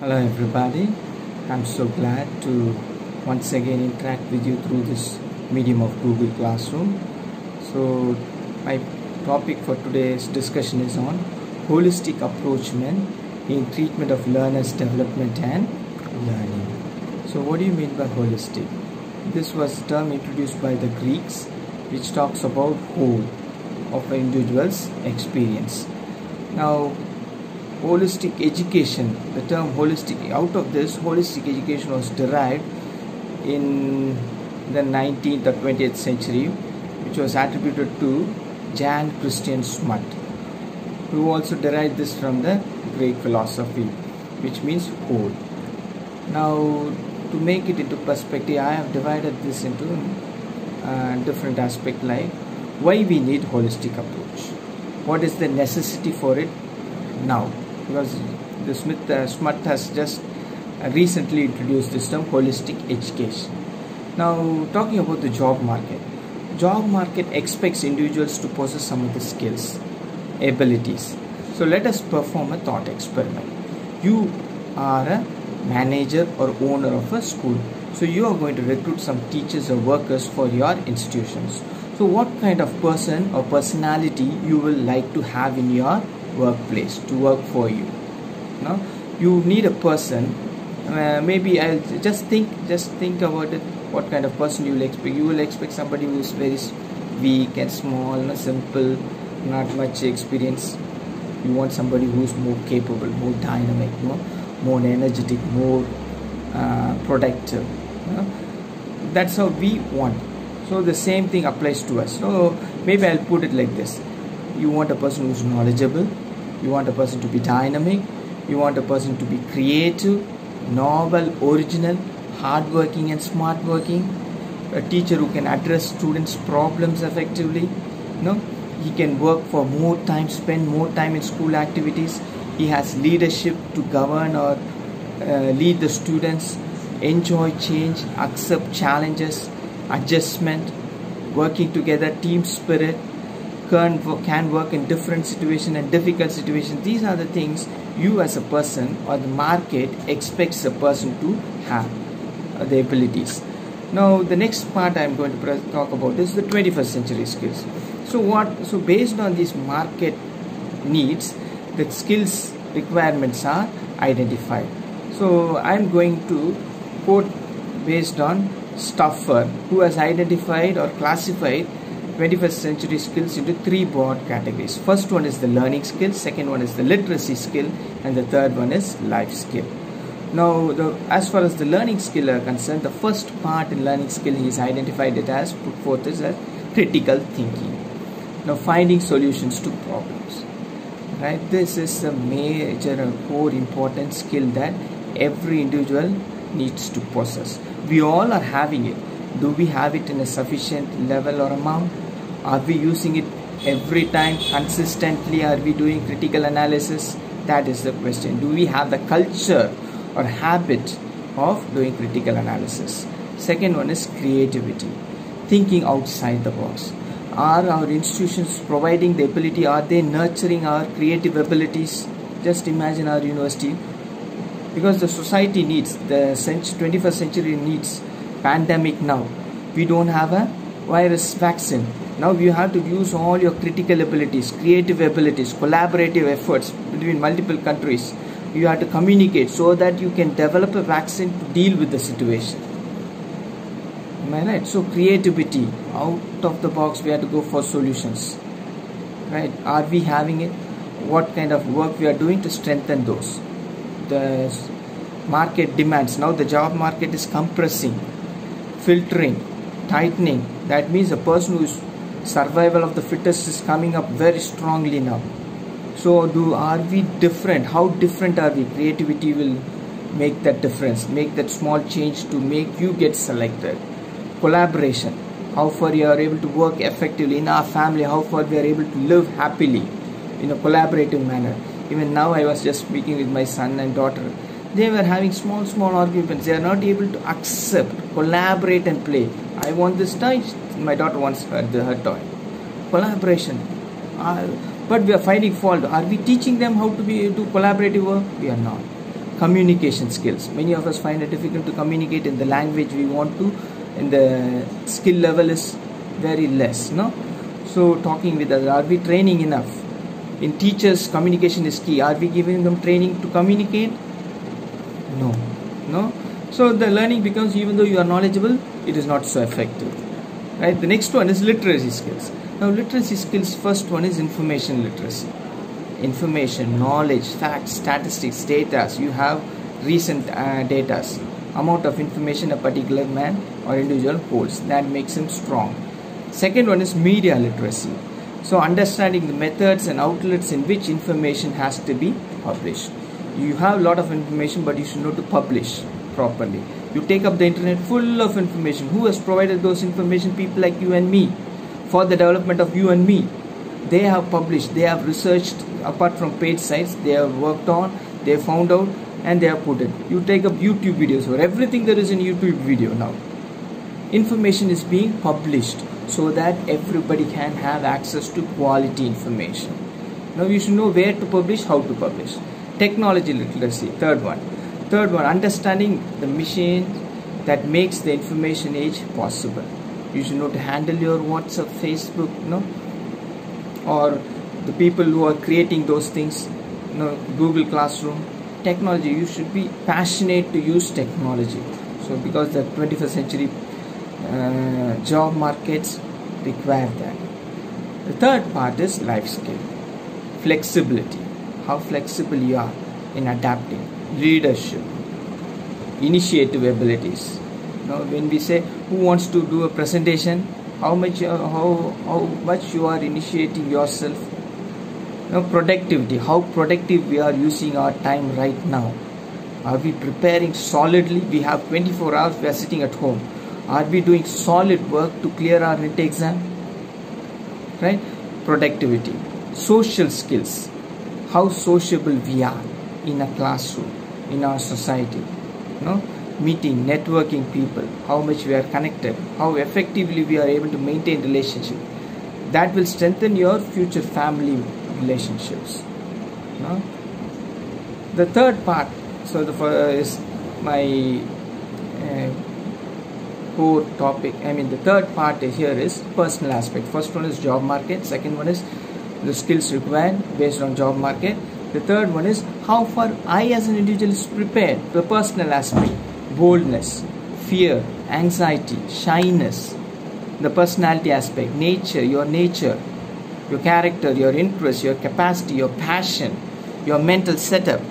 Hello everybody, I'm so glad to once again interact with you through this medium of Google Classroom. So my topic for today's discussion is on holistic approachment in treatment of learners' development and learning. So what do you mean by holistic? This was a term introduced by the Greeks which talks about whole of an individual's experience. Now holistic education, the term holistic, out of this holistic education was derived in the 19th or 20th century, which was attributed to Jan Christian Smut, who also derived this from the Greek philosophy, which means whole. Now to make it into perspective, I have divided this into different aspects, like why we need holistic approach, what is the necessity for it now, because the Smut has just recently introduced this term holistic education. Now talking about the job market expects individuals to possess some of the skills, abilities. So let us perform a thought experiment. You are a manager or owner of a school, so you are going to recruit some teachers or workers for your institutions. So what kind of person or personality you will like to have in your workplace to work for you? Now you need a person, maybe I'll just think about it, what kind of person you will expect. You will expect somebody who is very weak and small, simple, not much experience. You want somebody who is more capable, more dynamic, more energetic, more productive. That's how we want. So the same thing applies to us. So maybe I'll put it like this: you want a person who's knowledgeable, you want a person to be dynamic, you want a person to be creative, novel, original, hardworking and smart working, a teacher who can address students' problems effectively. He can work for more time, spend more time in school activities. He has leadership to govern or lead the students, enjoy change, accept challenges, adjustment, working together, team spirit, can work in different situations and difficult situations. These are the things you as a person or the market expects a person to have, the abilities. Now the next part I am going to talk about is the 21st century skills. So based on these market needs, the skills requirements are identified. So I am going to quote based on Stuffer, who has identified or classified 21st century skills into three broad categories. First one is the learning skill, second one is the literacy skill, and the third one is life skill. Now as far as the learning skill are concerned, the first part in learning skill he has identified it as, put forth as critical thinking. Now finding solutions to problems. Right, this is a major and core important skill that every individual needs to possess. We all are having it. Do we have it in a sufficient level or amount? Are we using it every time consistently? Are we doing critical analysis? That is the question. Do we have the culture or habit of doing critical analysis? Second one is creativity, thinking outside the box. Are our institutions providing the ability? Are they nurturing our creative abilities? Just imagine our university, because the society needs, the 21st century needs pandemic. Now we don't have a virus vaccine. Now you have to use all your critical abilities, creative abilities, collaborative efforts between multiple countries. You have to communicate so that you can develop a vaccine to deal with the situation. Am I right? So creativity, out of the box, we have to go for solutions. Right? Are we having it? What kind of work we are doing to strengthen those? The market demands. Now the job market is compressing, filtering, tightening. That means a person who is survival of the fittest is coming up very strongly now. So are we different? How different are we? Creativity will make that difference, make that small change to make you get selected. Collaboration, how far you are able to work effectively in our family, how far we are able to live happily in a collaborative manner. Even now I was just speaking with my son and daughter. They were having small arguments. They are not able to accept, collaborate and play. I want this toy, my daughter wants her toy. Collaboration. But we are finding fault. Are we teaching them how to do collaborative work? We are not. Communication skills. Many of us find it difficult to communicate in the language we want to, and the skill level is very less, no? So talking with others, are we training enough? In teachers, communication is key. Are we giving them training to communicate? No. So the learning becomes, even though you are knowledgeable, it is not so effective, right? The next one is literacy skills. Now literacy skills, first one is information literacy. Information, knowledge, facts, statistics, data. You have recent data, amount of information a particular man or individual holds, that makes him strong. Second one is media literacy. So understanding the methods and outlets in which information has to be published. You have a lot of information, but you should know to publish properly. You take up the internet full of information. Who has provided those information? People like you and me, for the development of you and me. They have published, they have researched, apart from paid sites, they have worked on, they have found out, and they have put it. You take up YouTube videos, or everything there is in YouTube video now. Information is being published so that everybody can have access to quality information. Now you should know where to publish, how to publish. Technology literacy, third one, understanding the machine that makes the information age possible. You should know to handle your WhatsApp, Facebook, or the people who are creating those things, Google Classroom. Technology, you should be passionate to use technology. So because the 21st century job markets require that. The third part is life skill. Flexibility. How flexible you are in adapting. Leadership. Initiative abilities. When we say who wants to do a presentation, how much you are initiating yourself. Productivity. How productive we are using our time right now. Are we preparing solidly? We have 24 hours, we are sitting at home. Are we doing solid work to clear our NET exam? Right? Productivity. Social skills. How sociable we are in a classroom, in our society. Meeting, networking people, how much we are connected, how effectively we are able to maintain relationship. That will strengthen your future family relationships. The third part, so the first is my core topic. The third part here is personal aspect. First one is job market. Second one is the skills required based on job market. The third one is how far I as an individual is prepared. The personal aspect, boldness, fear, anxiety, shyness. The personality aspect, nature, your character, your interest, your capacity, your passion, your mental setup.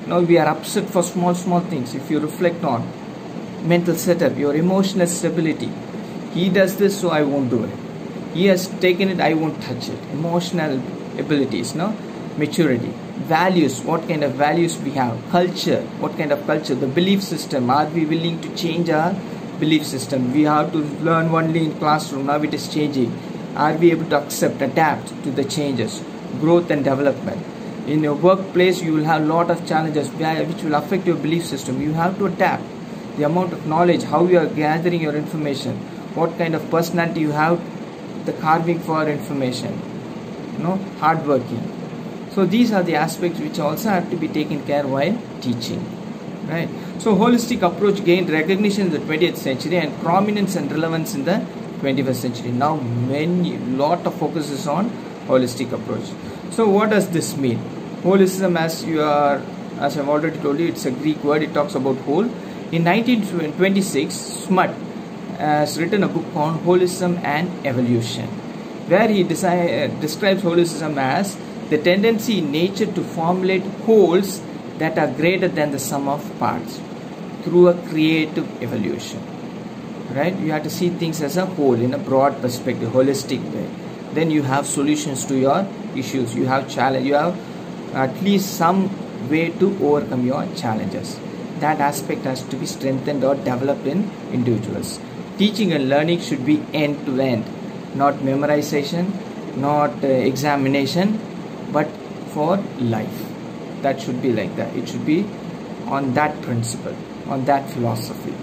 Now we are upset for small things. If you reflect on mental setup, your emotional stability. He does this, so I won't do it. He has taken it, I won't touch it. Emotional abilities, maturity. Values, what kind of values we have. Culture, what kind of culture. The belief system, are we willing to change our belief system? We have to learn only in classroom, now it is changing. Are we able to accept, adapt to the changes? Growth and development. In your workplace, you will have a lot of challenges which will affect your belief system. You have to adapt. The amount of knowledge, how you are gathering your information, what kind of personality you have, the carving for information, hardworking. So these are the aspects which also have to be taken care while teaching, right? So holistic approach gained recognition in the 20th century and prominence and relevance in the 21st century. Now lot of focus is on holistic approach. So what does this mean? Holism, as I've already told you, it's a Greek word. It talks about whole. In 1926, Smut has written a book on holism and evolution, where he describes holism as the tendency in nature to formulate wholes that are greater than the sum of parts through a creative evolution. Right? You have to see things as a whole in a broad perspective, holistic way. Then you have solutions to your issues. You have challenge. You have at least some way to overcome your challenges. That aspect has to be strengthened or developed in individuals. Teaching and learning should be end to end, not memorization, not examination, but for life. That should be like that. It should be on that principle, on that philosophy.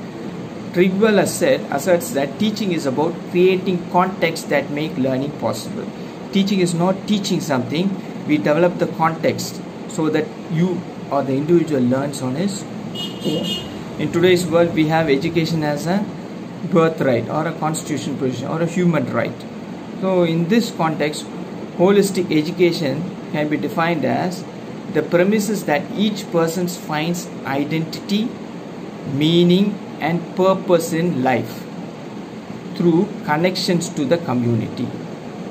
Trigwell asserts that teaching is about creating contexts that make learning possible. Teaching is not teaching something. We develop the context so that you or the individual learns on his own. In today's world, we have education as a birthright or a constitutional provision or a human right. So in this context, holistic education can be defined as the premises that each person finds identity, meaning and purpose in life through connections to the community,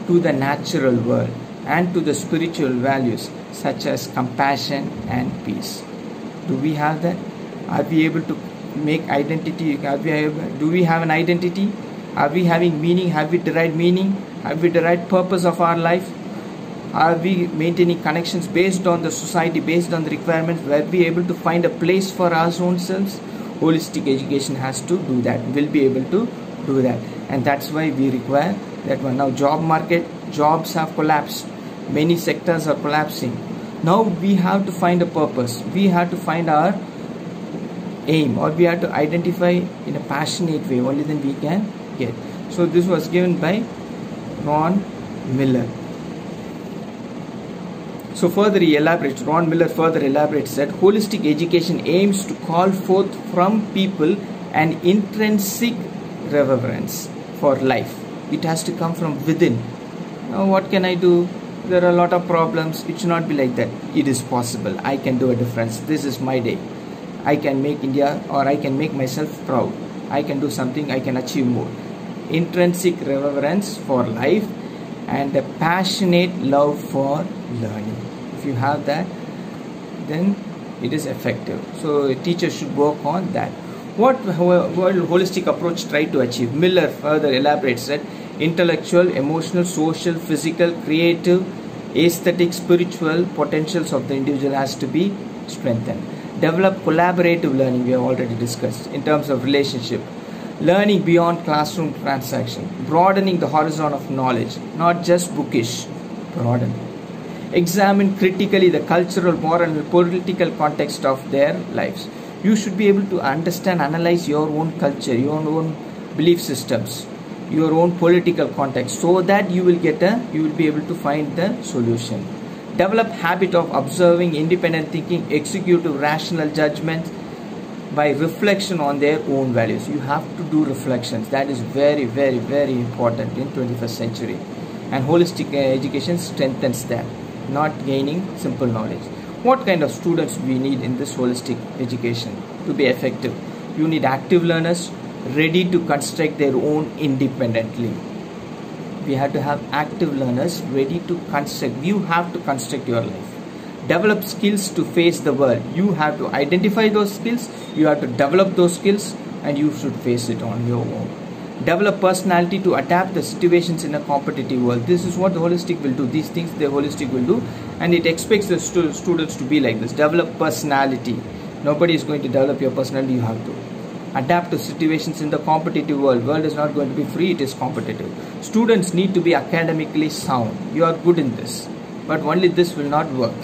to the natural world, and to the spiritual values such as compassion and peace. Do we have that? Are we able to make identity? Do we have an identity? Are we having meaning? Have we derived meaning? Have we derived purpose of our life? Are we maintaining connections based on the society, based on the requirements? Were we able to find a place for our own selves? Holistic education has to do that, will be able to do that. And that's why we require that one. Now job market, jobs have collapsed. Many sectors are collapsing. Now we have to find a purpose. We have to find our aim, or we have to identify in a passionate way. Only then we can get. So this was given by Ron Miller. So further he elaborates, Ron Miller further elaborates that holistic education aims to call forth from people an intrinsic reverence for life. It has to come from within. Now what can I do? There are a lot of problems. It should not be like that. It is possible. I can do a difference. This is my day. I can make India, or I can make myself proud. I can do something. I can achieve more. Intrinsic reverence for life and a passionate love for learning. If you have that, then it is effective. So teachers should work on that. What holistic approach try to achieve? Miller further elaborates that intellectual, emotional, social, physical, creative, aesthetic, spiritual potentials of the individual has to be strengthened. Develop collaborative learning, we have already discussed, in terms of relationship. Learning beyond classroom transaction. Broadening the horizon of knowledge, not just bookish. Broaden. Examine critically the cultural, moral and political context of their lives. You should be able to understand, analyze your own culture, your own belief systems, your own political context, so that you will be able to find the solution. Develop habit of observing, independent thinking, executive, rational judgment by reflection on their own values. You have to do reflections. That is very, very, very important in 21st century. And holistic education strengthens that, not gaining simple knowledge. What kind of students we need in this holistic education to be effective? You need active learners ready to construct their own independently. We have to have active learners ready to construct. You have to construct your life. Develop skills to face the world. You have to identify those skills, you have to develop those skills, and you should face it on your own. Develop personality to adapt the situations in a competitive world. This is what the holistic will do. These things the holistic will do, and it expects the students to be like this. Develop personality. Nobody is going to develop your personality. You have to adapt to situations in the competitive world. World is not going to be free, it is competitive. Students need to be academically sound. You are good in this, but only this will not work.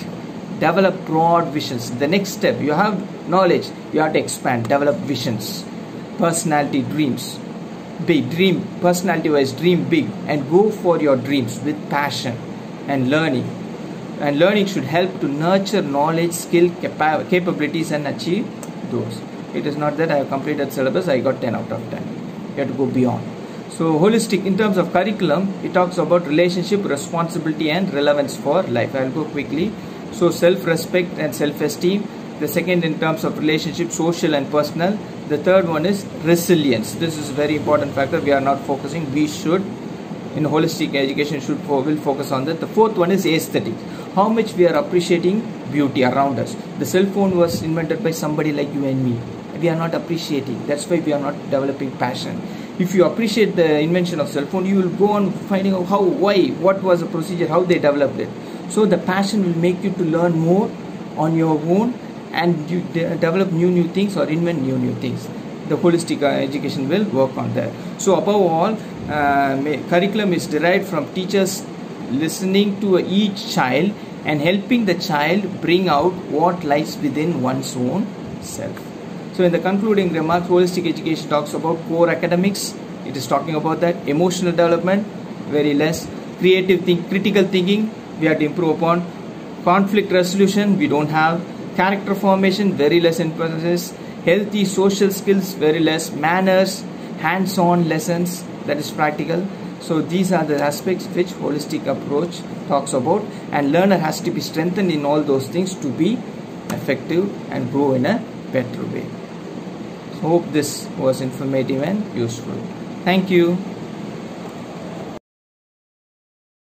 Develop broad visions. The next step, you have knowledge, you have to expand. Develop visions. Personality, dreams. Big dream, personality wise, dream big and go for your dreams with passion and learning. And learning should help to nurture knowledge, skill, capabilities and achieve those. It is not that I have completed syllabus, I got 10 out of 10. You have to go beyond. So holistic, in terms of curriculum, it talks about relationship, responsibility and relevance for life. I will go quickly. So self-respect and self-esteem. The second, in terms of relationship, social and personal. The third one is resilience. This is a very important factor. We are not focusing. We should, in holistic education, will focus on that. The fourth one is aesthetic. How much we are appreciating beauty around us. The cell phone was invented by somebody like you and me. We are not appreciating. That's why we are not developing passion. If you appreciate the invention of cell phone, you will go on finding out how, why, what was the procedure, how they developed it. So the passion will make you to learn more on your own, and you develop new things or invent new things. The holistic education will work on that. So above all, curriculum is derived from teachers listening to each child and helping the child bring out what lies within one's own self. So in the concluding remarks, holistic education talks about core academics. It is talking about that. Emotional development, very less. Critical thinking, we have to improve upon. Conflict resolution, we don't have. Character formation, very less emphasis. Healthy social skills, very less. Manners, hands-on lessons, that is practical. So these are the aspects which holistic approach talks about, and learner has to be strengthened in all those things to be effective and grow in a better way. So hope this was informative and useful. Thank you.